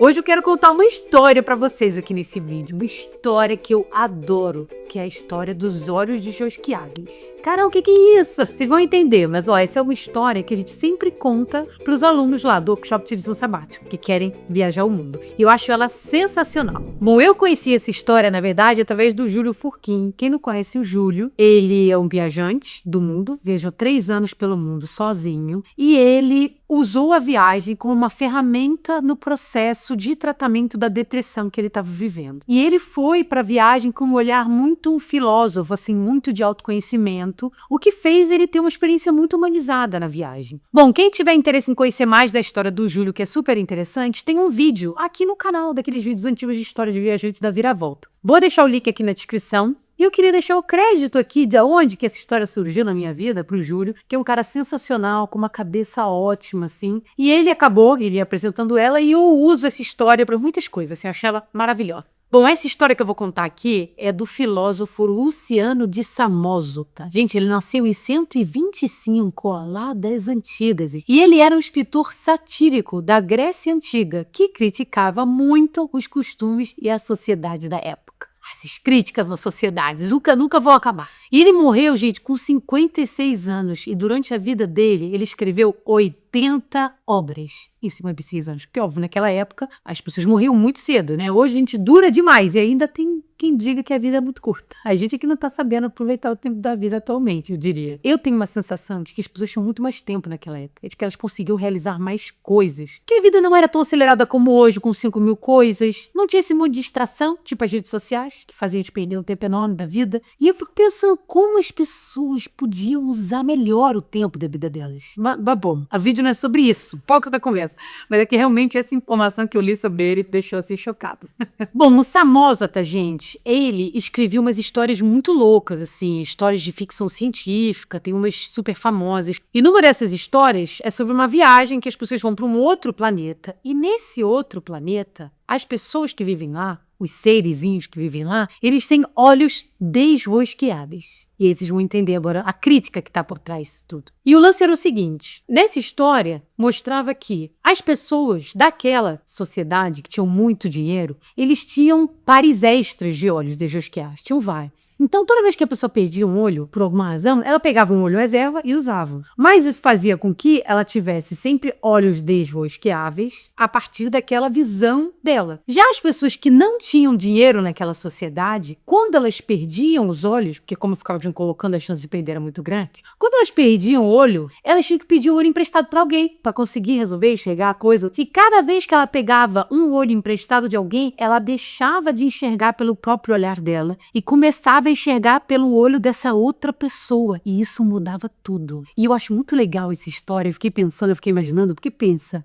Hoje eu quero contar uma história pra vocês aqui nesse vídeo. Uma história que eu adoro, que é a história dos olhos de Basquiat. Carol, o que é isso? Vocês vão entender, mas ó, essa é uma história que a gente sempre conta pros alunos lá do workshop de lição sabático, que querem viajar o mundo. E eu acho ela sensacional. Bom, eu conheci essa história, na verdade, através do Júlio Furquim. Quem não conhece o Júlio, ele é um viajante do mundo, viajou 3 anos pelo mundo sozinho, e ele usou a viagem como uma ferramenta no processo de tratamento da depressão que ele estava vivendo. E ele foi para a viagem com um olhar muito filósofo, assim, muito de autoconhecimento, o que fez ele ter uma experiência muito humanizada na viagem. Bom, quem tiver interesse em conhecer mais da história do Júlio, que é super interessante, tem um vídeo aqui no canal, daqueles vídeos antigos de história de viajantes da Viravolta. Vou deixar o link aqui na descrição. E eu queria deixar o crédito aqui de onde que essa história surgiu na minha vida pro Júlio, que é um cara sensacional, com uma cabeça ótima, assim. E ele ia apresentando ela, e eu uso essa história para muitas coisas, assim, eu achei ela maravilhosa. Bom, essa história que eu vou contar aqui é do filósofo Luciano de Samosata. Gente, ele nasceu em 125, ó, lá das antigas. E ele era um escritor satírico da Grécia Antiga, que criticava muito os costumes e a sociedade da época. Essas críticas na sociedade nunca vão acabar. E ele morreu, gente, com 56 anos. E durante a vida dele, ele escreveu 80 obras em 56 anos. Porque, óbvio, naquela época, as pessoas morriam muito cedo, né? Hoje a gente dura demais e ainda tem quem diga que a vida é muito curta. A gente aqui não tá sabendo aproveitar o tempo da vida atualmente, eu diria. Eu tenho uma sensação de que as pessoas tinham muito mais tempo naquela época, de que elas conseguiam realizar mais coisas. Que a vida não era tão acelerada como hoje, com 5.000 coisas. Não tinha esse monte de distração, tipo as redes sociais, que faziam a gente perder um tempo enorme da vida. E eu fico pensando como as pessoas podiam usar melhor o tempo da vida delas. Mas bom, a vídeo não é sobre isso, pouco da conversa. Mas é que realmente essa informação que eu li sobre ele me deixou assim chocado. Bom, o Samosata, gente, ele escreveu umas histórias muito loucas, assim, histórias de ficção científica, tem umas super famosas. E numa dessas histórias é sobre uma viagem que as pessoas vão para um outro planeta. E nesse outro planeta, as pessoas que vivem lá, os serezinhos que vivem lá, eles têm olhos desrosqueáveis. E aí vocês vão entender agora a crítica que está por trás disso tudo. E o lance era o seguinte, nessa história mostrava que as pessoas daquela sociedade que tinham muito dinheiro, eles tinham pares extras de olhos desrosqueados, tinham vários. Então, toda vez que a pessoa perdia um olho, por alguma razão, ela pegava um olho reserva e usava. Mas isso fazia com que ela tivesse sempre olhos desrosqueáveis a partir daquela visão dela. Já as pessoas que não tinham dinheiro naquela sociedade, quando elas perdiam os olhos, porque como eu ficava colocando, a chance de perder era muito grande, quando elas perdiam o olho, elas tinham que pedir o olho emprestado para alguém, para conseguir resolver, enxergar a coisa. Se cada vez que ela pegava um olho emprestado de alguém, ela deixava de enxergar pelo próprio olhar dela e começava a enxergar pelo olho dessa outra pessoa. E isso mudava tudo. E eu acho muito legal essa história. Eu fiquei pensando, eu fiquei imaginando, porque pensa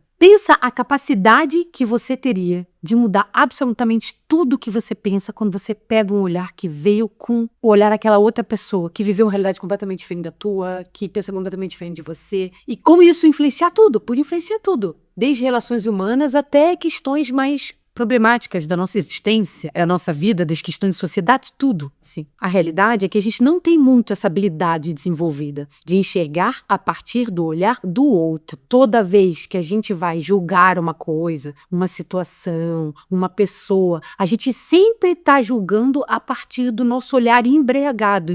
a capacidade que você teria de mudar absolutamente tudo que você pensa quando você pega um olhar que veio com o olhar daquela outra pessoa, que viveu uma realidade completamente diferente da tua, que pensa completamente diferente de você. E como isso influenciar tudo? Pode influenciar tudo. Desde relações humanas até questões mais problemáticas da nossa existência, da nossa vida, das questões de sociedade, tudo. Sim. A realidade é que a gente não tem muito essa habilidade desenvolvida de enxergar a partir do olhar do outro. Toda vez que a gente vai julgar uma coisa, uma situação, uma pessoa, a gente sempre está julgando a partir do nosso olhar embriagado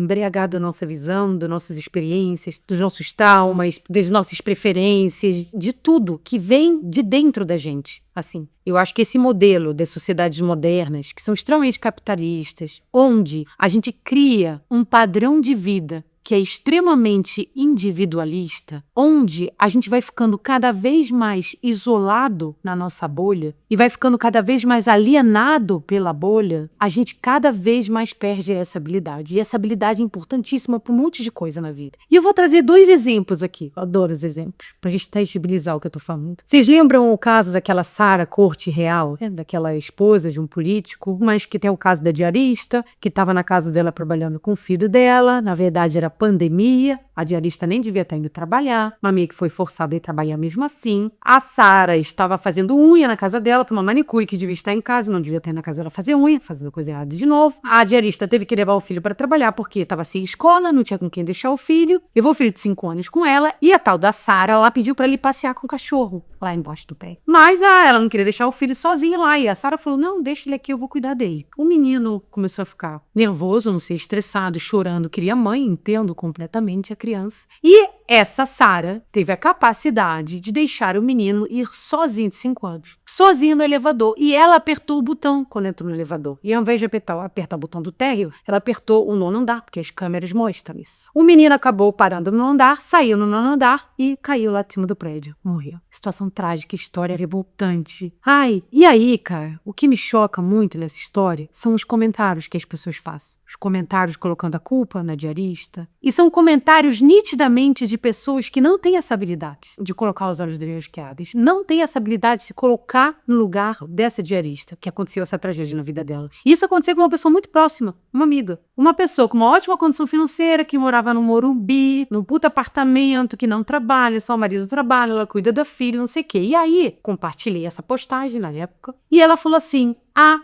da nossa visão, das nossas experiências, dos nossos traumas, das nossas preferências, de tudo que vem de dentro da gente. Assim, eu acho que esse modelo das sociedades modernas, que são extremamente capitalistas, onde a gente cria um padrão de vida que é extremamente individualista, onde a gente vai ficando cada vez mais isolado na nossa bolha e vai ficando cada vez mais alienado pela bolha, a gente cada vez mais perde essa habilidade. E essa habilidade é importantíssima para um monte de coisa na vida. E eu vou trazer 2 exemplos aqui. Eu adoro os exemplos, para a gente tangibilizar o que eu tô falando. Vocês lembram o caso daquela Sara Corte Real, daquela esposa de um político, mas que tem o caso da diarista, que estava na casa dela trabalhando com o filho dela, na verdade era pandemia, a diarista nem devia estar indo trabalhar, uma amiga que foi forçada a ir trabalhar mesmo assim. A Sara estava fazendo unha na casa dela para uma manicure que devia estar em casa, não devia estar na casa dela fazer unha, fazendo coisa errada de novo. A diarista teve que levar o filho para trabalhar porque estava sem escola, não tinha com quem deixar o filho, levou o filho de 5 anos com ela e a tal da Sara lá pediu para ele passear com o cachorro. lá embaixo do pé. Mas ela não queria deixar o filho sozinho lá. E a Sarah falou, não, deixa ele aqui, eu vou cuidar dele. O menino começou a ficar nervoso, não sei, estressado, chorando. Queria a mãe, entendo completamente a criança. E essa Sarah teve a capacidade de deixar o menino ir sozinho de 5 anos. Sozinho no elevador. E ela apertou o botão quando entrou no elevador. E ao invés de apertar o botão do térreo, ela apertou o 9º andar, porque as câmeras mostram isso. O menino acabou parando no andar, saiu no 9º andar e caiu lá de cima do prédio. Morreu. Situação trágica, história revoltante. Ai, e aí, cara, o que me choca muito nessa história são os comentários que as pessoas fazem. Os comentários colocando a culpa na diarista. E são comentários nitidamente de pessoas que não têm essa habilidade de colocar os olhos enjosqueados. Não têm essa habilidade de se colocar no lugar dessa diarista, que aconteceu essa tragédia na vida dela. Isso aconteceu com uma pessoa muito próxima, uma amiga. Uma pessoa com uma ótima condição financeira, que morava no Morumbi, num puta apartamento, que não trabalha, só o marido trabalha, ela cuida da filha, não sei o quê. E aí, compartilhei essa postagem na época. E ela falou assim,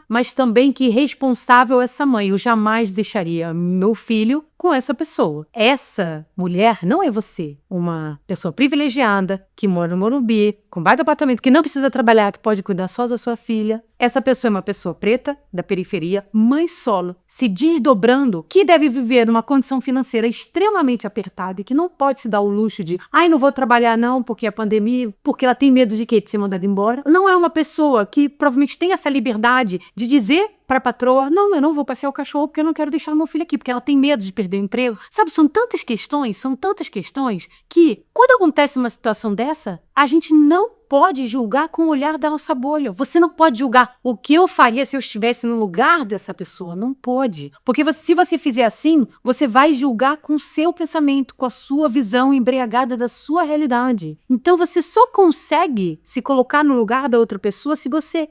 mas também que irresponsável essa mãe. Eu jamais deixaria meu filho com essa pessoa. Essa mulher não é você. Uma pessoa privilegiada, que mora no Morumbi, com baita apartamento, que não precisa trabalhar, que pode cuidar só da sua filha. Essa pessoa é uma pessoa preta, da periferia, mãe solo, se desdobrando, que deve viver numa condição financeira extremamente apertada e que não pode se dar o luxo de não vou trabalhar não, porque é pandemia, porque ela tem medo de quê? De ser mandada embora. Não é uma pessoa que provavelmente tem essa liberdade de dizer para a patroa, não, eu não vou passear o cachorro porque eu não quero deixar meu filho aqui, porque ela tem medo de perder o emprego. Sabe, são tantas questões que, quando acontece uma situação dessa, a gente não pode julgar com o olhar da nossa bolha. Você não pode julgar o que eu faria se eu estivesse no lugar dessa pessoa. Não pode. Porque se você fizer assim, você vai julgar com o seu pensamento, com a sua visão embriagada da sua realidade. Então você só consegue se colocar no lugar da outra pessoa se você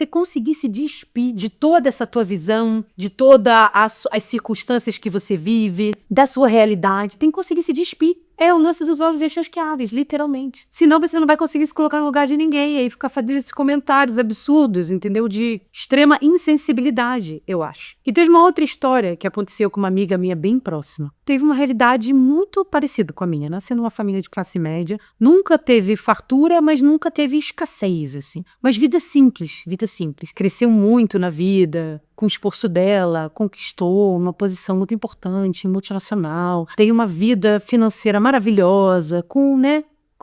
conseguir se despir de toda essa tua visão, de todas as circunstâncias que você vive, da sua realidade. Tem que conseguir se despir. É o lance dos olhos enxosqueáveis, literalmente. Senão você não vai conseguir se colocar no lugar de ninguém. E aí ficar fazendo esses comentários absurdos, entendeu? De extrema insensibilidade, eu acho. E teve uma outra história que aconteceu com uma amiga minha bem próxima. Teve uma realidade muito parecida com a minha. Nasceu numa família de classe média. Nunca teve fartura, mas nunca teve escassez, assim. Mas vida simples, vida simples. Cresceu muito na vida, com o esforço dela, conquistou uma posição muito importante, multinacional. Tem uma vida financeira maravilhosa, com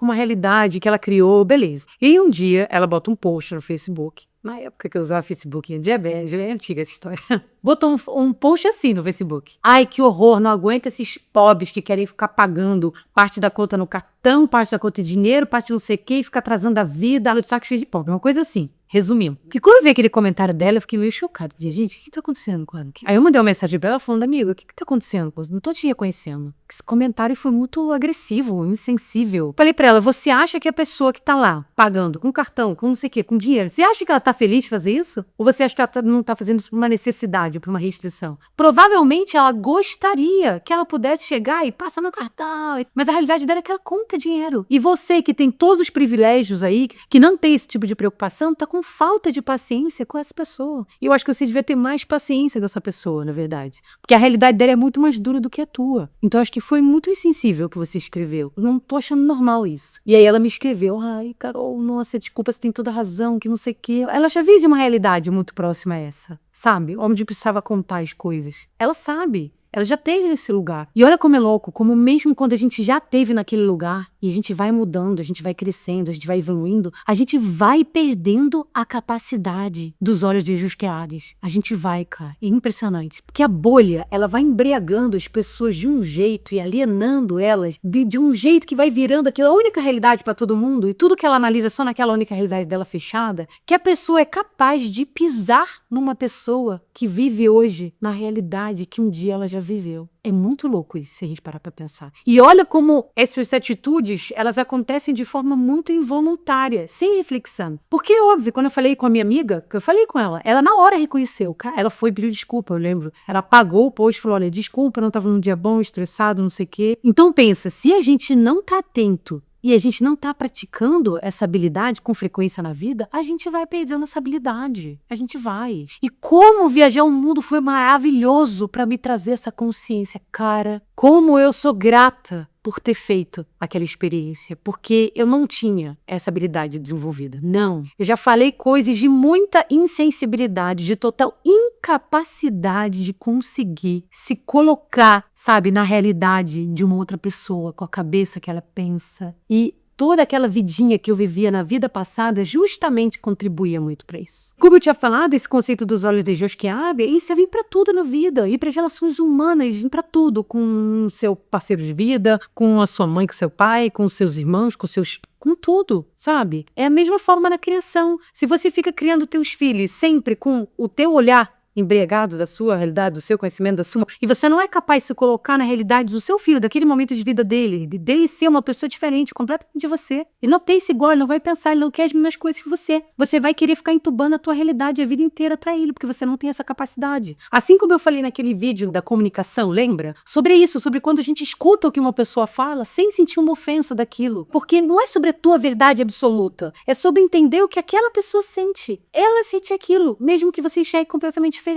uma realidade que ela criou, beleza. E aí um dia ela bota um post no Facebook. Na época que eu usava Facebook, já é antiga essa história. Botou um post assim no Facebook. Ai, que horror, não aguento esses pobres que querem ficar pagando parte da conta no cartão, parte da conta de dinheiro, parte não sei o quê, e ficar atrasando a vida, de saco cheio de pobre. Uma coisa assim. Resumindo. E quando eu vi aquele comentário dela, eu fiquei meio chocada. Falei, gente, o que tá acontecendo com ela? Aí eu mandei uma mensagem pra ela falando, amiga, o que tá acontecendo? Não tô te reconhecendo. Esse comentário foi muito agressivo, insensível. Falei pra ela, você acha que a pessoa que tá lá, pagando com cartão, com não sei o quê, com dinheiro, você acha que ela tá feliz de fazer isso? Ou você acha que ela não tá fazendo isso por uma necessidade, por uma restrição? Provavelmente ela gostaria que ela pudesse chegar e passar no cartão. Mas a realidade dela é que ela conta dinheiro. E você que tem todos os privilégios aí, que não tem esse tipo de preocupação, tá com falta de paciência com essa pessoa. E eu acho que você devia ter mais paciência com essa pessoa, na verdade. Porque a realidade dela é muito mais dura do que a tua. Então eu acho que foi muito insensível o que você escreveu. Eu não tô achando normal isso. E aí ela me escreveu, ai, Carol, nossa, desculpa, você tem toda a razão, que não sei o quê. Ela já vive uma realidade muito próxima a essa, sabe? Onde precisava contar as coisas. Ela sabe. Ela já teve nesse lugar. E olha como é louco, como mesmo quando a gente já teve naquele lugar, e a gente vai mudando, a gente vai crescendo, a gente vai evoluindo, a gente vai perdendo a capacidade dos olhos enjosqueados. A gente vai, cara. É impressionante. Porque a bolha, ela vai embriagando as pessoas de um jeito e alienando elas de um jeito que vai virando aquela única realidade pra todo mundo, e tudo que ela analisa só naquela única realidade dela fechada, que a pessoa é capaz de pisar numa pessoa que vive hoje na realidade que um dia ela já viveu. É muito louco isso, se a gente parar pra pensar. E olha como essas atitudes, elas acontecem de forma muito involuntária, sem reflexão. Porque, óbvio, quando eu falei com a minha amiga, que eu falei com ela na hora reconheceu. Ela foi pedir desculpa, eu lembro. Ela apagou o post e falou, olha, desculpa, não tava num dia bom, estressado, não sei o quê. Então pensa, se a gente não tá atento e a gente não tá praticando essa habilidade com frequência na vida, a gente vai perdendo essa habilidade. A gente vai. E como viajar o mundo foi maravilhoso para me trazer essa consciência. Cara, como eu sou grata por ter feito aquela experiência, porque eu não tinha essa habilidade desenvolvida. Não. Eu já falei coisas de muita insensibilidade, de total incapacidade de conseguir se colocar, sabe, na realidade de uma outra pessoa, com a cabeça que ela pensa. E toda aquela vidinha que eu vivia na vida passada justamente contribuía muito para isso. Como eu tinha falado, esse conceito dos olhos de Josquiabe, isso vem para tudo na vida, e para as relações humanas, vem para tudo, com o seu parceiro de vida, com a sua mãe, com o seu pai, com os seus irmãos, com tudo, sabe? É a mesma forma na criação. Se você fica criando teus filhos sempre com o teu olhar embriagado da sua realidade, do seu conhecimento, da sua... E você não é capaz de se colocar na realidade do seu filho, daquele momento de vida dele, dele ser uma pessoa diferente, completamente de você. Ele não pensa igual, ele não vai pensar, ele não quer as mesmas coisas que você. Você vai querer ficar entubando a tua realidade a vida inteira pra ele, porque você não tem essa capacidade. Assim como eu falei naquele vídeo da comunicação, lembra? Sobre isso, sobre quando a gente escuta o que uma pessoa fala, sem sentir uma ofensa daquilo. Porque não é sobre a tua verdade absoluta, é sobre entender o que aquela pessoa sente. Ela sente aquilo, mesmo que você enxergue completamente diferente.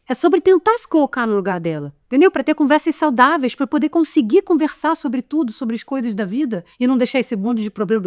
É sobre tentar se colocar no lugar dela, entendeu? Para ter conversas saudáveis, para poder conseguir conversar sobre tudo, sobre as coisas da vida e não deixar esse monte de problema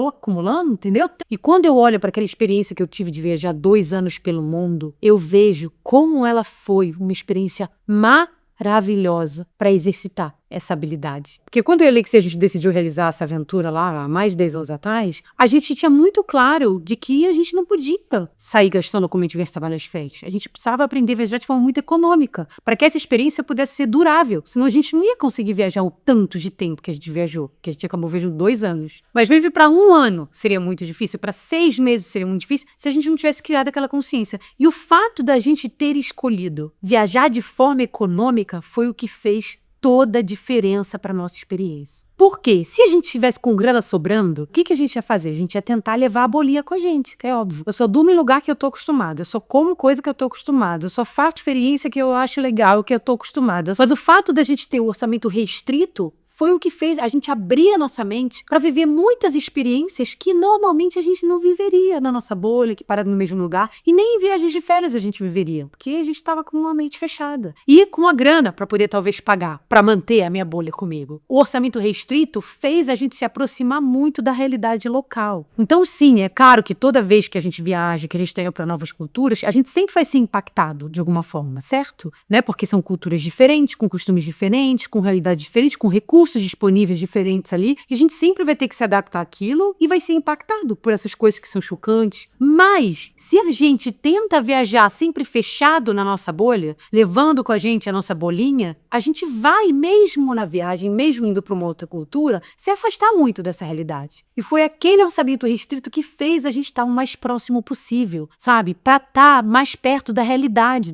acumulando, entendeu? E quando eu olho para aquela experiência que eu tive de viajar 2 anos pelo mundo, eu vejo como ela foi uma experiência maravilhosa para exercitar essa habilidade. Porque quando eu e a gente decidiu realizar essa aventura lá, há mais de 10 anos atrás, a gente tinha muito claro de que a gente não podia sair gastando como a gente gastava nas férias. A gente precisava aprender a viajar de forma muito econômica, para que essa experiência pudesse ser durável. Senão a gente não ia conseguir viajar o tanto de tempo que a gente viajou, que a gente acabou viajando 2 anos. Mas mesmo para 1 ano seria muito difícil, para 6 meses seria muito difícil, se a gente não tivesse criado aquela consciência. E o fato da gente ter escolhido viajar de forma econômica foi o que fez toda a diferença para nossa experiência. Por quê? Se a gente estivesse com grana sobrando, o que a gente ia fazer? A gente ia tentar levar a bolinha com a gente, que é óbvio. Eu só durmo em lugar que eu tô acostumada, eu só como coisa que eu tô acostumada, eu só faço experiência que eu acho legal, que eu tô acostumada. Mas o fato da gente ter um orçamento restrito foi o que fez a gente abrir a nossa mente para viver muitas experiências que normalmente a gente não viveria na nossa bolha, que parada no mesmo lugar, e nem em viagens de férias a gente viveria, porque a gente estava com uma mente fechada. E com a grana para poder talvez pagar, para manter a minha bolha comigo. O orçamento restrito fez a gente se aproximar muito da realidade local. Então sim, é claro que toda vez que a gente viaja, que a gente tem para novas culturas, a gente sempre vai ser impactado de alguma forma, certo? Né? Porque são culturas diferentes, com costumes diferentes, com realidades diferentes, com recursos disponíveis diferentes ali, e a gente sempre vai ter que se adaptar àquilo e vai ser impactado por essas coisas que são chocantes. Mas, se a gente tenta viajar sempre fechado na nossa bolha, levando com a gente a nossa bolinha, a gente vai, mesmo na viagem, mesmo indo para uma outra cultura, se afastar muito dessa realidade. E foi aquele orçamento restrito que fez a gente estar o mais próximo possível, sabe? Para estar mais perto da realidade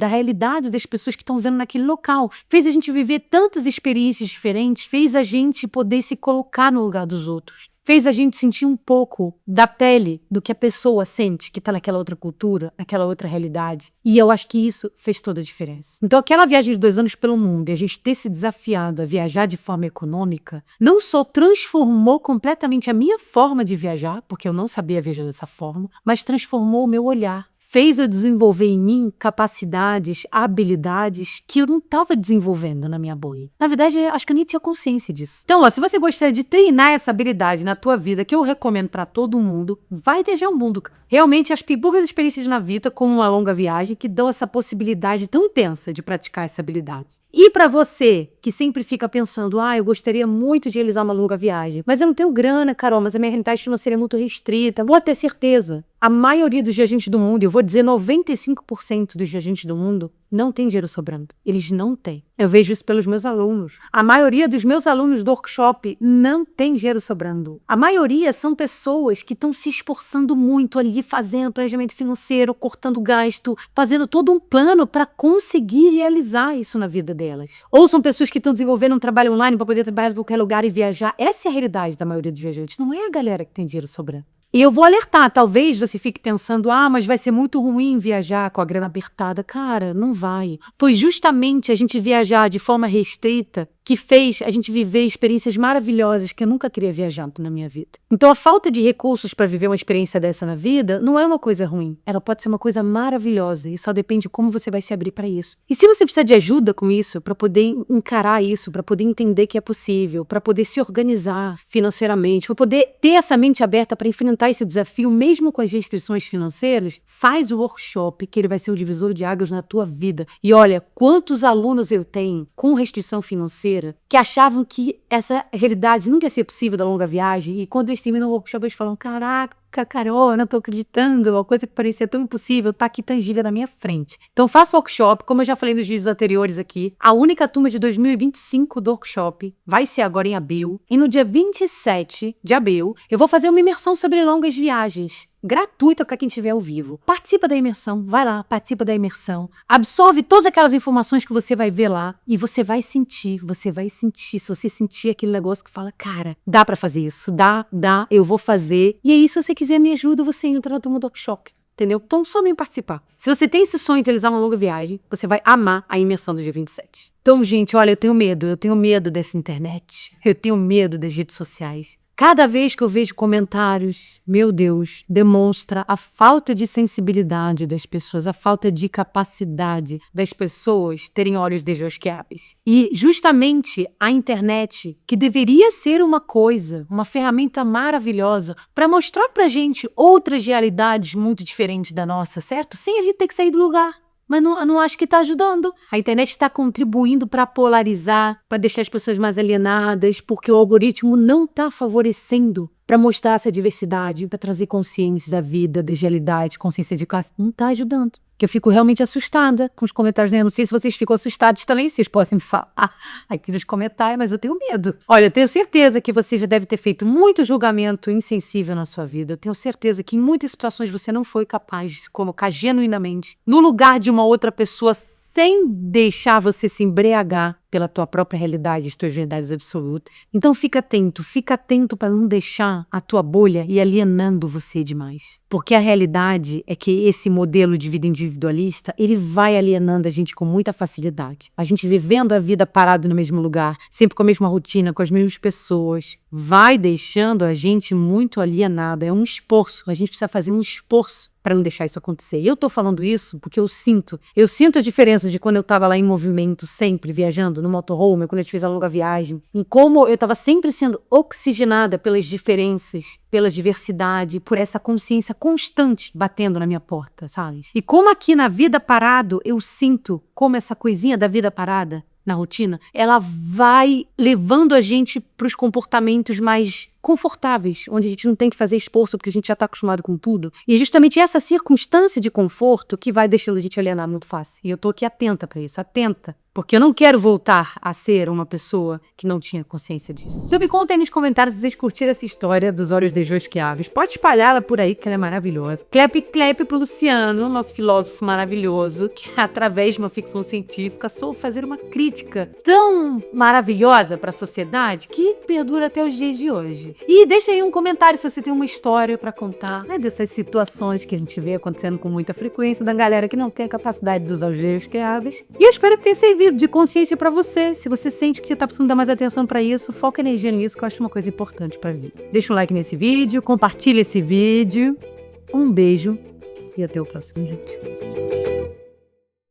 das pessoas que estão vivendo naquele local. Fez a gente viver tantas experiências diferentes, fez a gente poder se colocar no lugar dos outros. Fez a gente sentir um pouco da pele do que a pessoa sente que está naquela outra cultura, naquela outra realidade. E eu acho que isso fez toda a diferença. Então aquela viagem de 2 anos pelo mundo e a gente ter se desafiado a viajar de forma econômica, não só transformou completamente a minha forma de viajar, porque eu não sabia viajar dessa forma, mas transformou o meu olhar. Fez eu desenvolver em mim capacidades, habilidades que eu não estava desenvolvendo na minha bolha. Na verdade, acho que eu nem tinha consciência disso. Então, ó, se você gostaria de treinar essa habilidade na tua vida, que eu recomendo para todo mundo, vai viajar o mundo. Realmente, acho que tem poucas experiências na vida, como uma longa viagem, que dão essa possibilidade tão intensa de praticar essa habilidade. E para você, que sempre fica pensando, eu gostaria muito de realizar uma longa viagem, mas eu não tenho grana, Carol, mas a minha realidade financeira é muito restrita. Vou ter certeza. A maioria dos viajantes do mundo, eu vou dizer 95% dos viajantes do mundo, não tem dinheiro sobrando. Eles não têm. Eu vejo isso pelos meus alunos. A maioria dos meus alunos do workshop não tem dinheiro sobrando. A maioria são pessoas que estão se esforçando muito ali, fazendo planejamento financeiro, cortando gasto, fazendo todo um plano para conseguir realizar isso na vida delas. Ou são pessoas que estão desenvolvendo um trabalho online para poder trabalhar em qualquer lugar e viajar. Essa é a realidade da maioria dos viajantes. Não é a galera que tem dinheiro sobrando. E eu vou alertar, talvez você fique pensando, mas vai ser muito ruim viajar com a grana apertada. Cara, não vai. Foi justamente a gente viajar de forma restrita que fez a gente viver experiências maravilhosas que eu nunca teria viajado na minha vida. Então a falta de recursos para viver uma experiência dessa na vida não é uma coisa ruim. Ela pode ser uma coisa maravilhosa e só depende de como você vai se abrir para isso. E se você precisa de ajuda com isso, para poder encarar isso, para poder entender que é possível, para poder se organizar financeiramente, para poder ter essa mente aberta para enfrentar esse desafio, mesmo com as restrições financeiras, faz o workshop, que ele vai ser o divisor de águas na tua vida. E olha, quantos alunos eu tenho com restrição financeira que achavam que essa realidade nunca ia ser possível da longa viagem, e quando eles terminam o workshop, eles falam: caraca, Carol, eu não tô acreditando, uma coisa que parecia tão impossível tá aqui tangível na minha frente. Então faça o workshop, como eu já falei nos vídeos anteriores aqui, a única turma de 2025 do workshop vai ser agora em abril, e no dia 27 de abril eu vou fazer uma imersão sobre longas viagens, gratuita para quem estiver ao vivo. Participa da imersão, vai lá, participa da imersão, absorve todas aquelas informações que você vai ver lá e você vai sentir, se você sentir aquele negócio que fala: cara, dá para fazer isso, dá, eu vou fazer. E aí, se você quiser me ajuda, você entra na turma do workshop. Entendeu? Então, só me participar. Se você tem esse sonho de realizar uma longa viagem, você vai amar a imersão do dia 27. Então, gente, olha, eu tenho medo dessa internet, eu tenho medo das redes sociais. Cada vez que eu vejo comentários, meu Deus, demonstra a falta de sensibilidade das pessoas, a falta de capacidade das pessoas terem olhos desjosqueáveis. E justamente a internet, que deveria ser uma coisa, uma ferramenta maravilhosa para mostrar pra gente outras realidades muito diferentes da nossa, certo? Sem a gente ter que sair do lugar. Mas não acho que está ajudando. A internet está contribuindo para polarizar, para deixar as pessoas mais alienadas, porque o algoritmo não está favorecendo para mostrar essa diversidade, para trazer consciência da vida, da realidade, consciência de classe. Não está ajudando. Que eu fico realmente assustada com os comentários, né? Eu não sei se vocês ficam assustados também, vocês possam me falar aqui nos comentários, mas eu tenho medo. Olha, eu tenho certeza que você já deve ter feito muito julgamento insensível na sua vida. Eu tenho certeza que em muitas situações você não foi capaz de se colocar genuinamente no lugar de uma outra pessoa, sem deixar você se embriagar pela tua própria realidade, as tuas verdades absolutas. Então fica atento para não deixar a tua bolha ir alienando você demais. Porque a realidade é que esse modelo de vida individualista, ele vai alienando a gente com muita facilidade. A gente vivendo a vida parado no mesmo lugar, sempre com a mesma rotina, com as mesmas pessoas, vai deixando a gente muito alienado. É um esforço, a gente precisa fazer um esforço para não deixar isso acontecer. E eu tô falando isso porque eu sinto a diferença de quando eu tava lá em movimento, sempre viajando no motorhome, quando a gente fez a longa viagem, em como eu tava sempre sendo oxigenada pelas diferenças, pela diversidade, por essa consciência constante batendo na minha porta, sabe? E como aqui na vida parado, eu sinto como essa coisinha da vida parada, na rotina, ela vai levando a gente para os comportamentos mais confortáveis, onde a gente não tem que fazer esforço porque a gente já está acostumado com tudo. E é justamente essa circunstância de conforto que vai deixando a gente alienar muito fácil. E eu tô aqui atenta para isso, atenta. Porque eu não quero voltar a ser uma pessoa que não tinha consciência disso. Então me contem nos comentários se vocês curtiram essa história dos olhos desjosqueáveis. Pode espalhar ela por aí, que ela é maravilhosa. Clap pro Luciano, nosso filósofo maravilhoso, que através de uma ficção científica soube fazer uma crítica tão maravilhosa para a sociedade que perdura até os dias de hoje. E deixa aí um comentário se você tem uma história para contar, né, dessas situações que a gente vê acontecendo com muita frequência, da galera que não tem a capacidade de usar os desjosqueáveis. E eu espero que tenha servido de consciência pra você. Se você sente que tá precisando dar mais atenção pra isso, foca energia nisso, que eu acho uma coisa importante pra vida. Deixa um like nesse vídeo, compartilha esse vídeo. Um beijo e até o próximo vídeo.